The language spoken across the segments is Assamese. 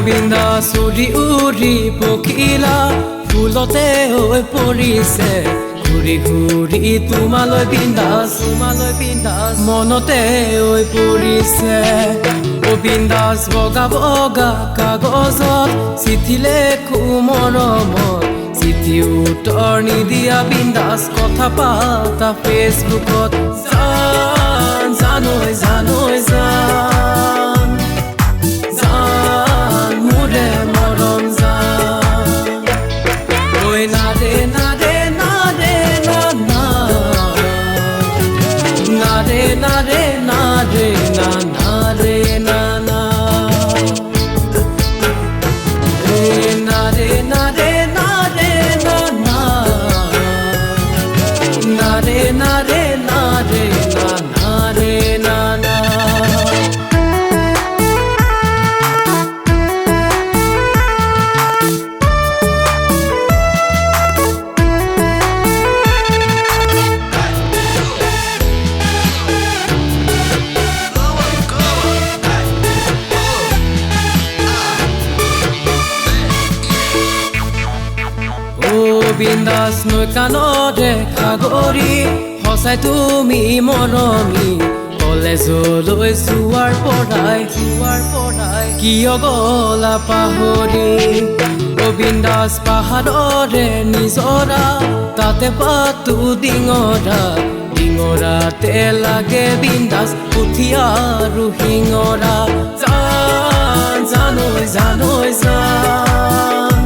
বিন্দাস উৰি উৰি পখিলা ফুলতে হৈ পৰিছে ঘূৰি ঘূৰি তোমালৈ বিন্দাস মনতে হৈ পৰিছে ও বিন্দাস বগা বগা কাগজত চিঠি লেখো মৰমত চিঠি উত্তৰ নিদিয়া বিন্দাস কথা পাতা ফেচবুকত জানৈ জানৈ জান মোৰে মৰম জান ঐ না ৰে না ৰে না ৰে না না না ৰে না ৰে না ৰে না না ৰে না না না ৰে না ৰে না ৰে না না না ৰে না ৰে না ৰে না না ৰে না না বিন্দাস নৈ কাণৰে সাগৰী সঁচাই তুমি মৰমী কলেজলৈ যোৱাৰ পৰাই কিয় গলা পাহৰি ও বিন্দাস পাহাৰৰে নিজৰা তাতে পাতো ডিঙৰাতে লাগে বিন্দাস পুঠি আৰু শিঙৰা জানৈ জানৈ জান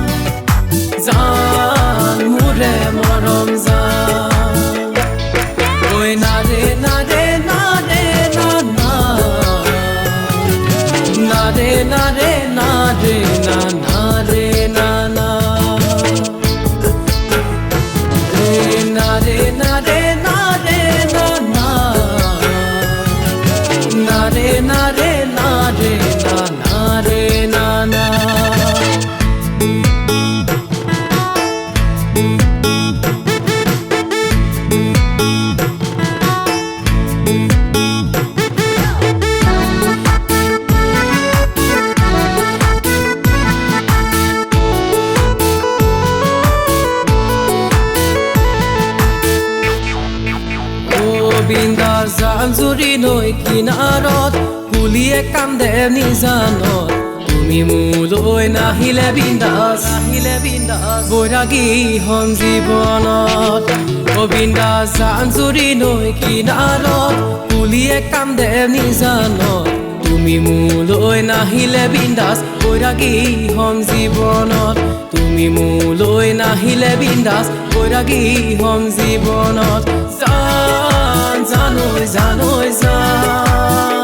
জান মোৰে মৰম জান ঐ না ৰে না ৰে না ৰে না না না ৰে না ৰে না ৰে না না ৰে না না না ৰে না ৰে না ৰে না না না ৰে না ৰে না ৰে না না ৰে না না বিন্দাস জান-জুৰি নৈ কিনাৰত কুলিয়ে কান্দে নিজানত তুমি মোলৈ নাহিলে বিন্দাস বৈৰাগী হম জীৱনত ও বিন্দাস জান-জুৰি নৈ কিনাৰত কুলিয়ে কান্দে নিজানত তুমি মোলৈ নাহিলে বিন্দাস বৈৰাগী হম জীৱনত তুমি মোলৈ নাহিলে বিন্দাস বৈৰাগী হম জীৱনত জানৈ জানৈ জান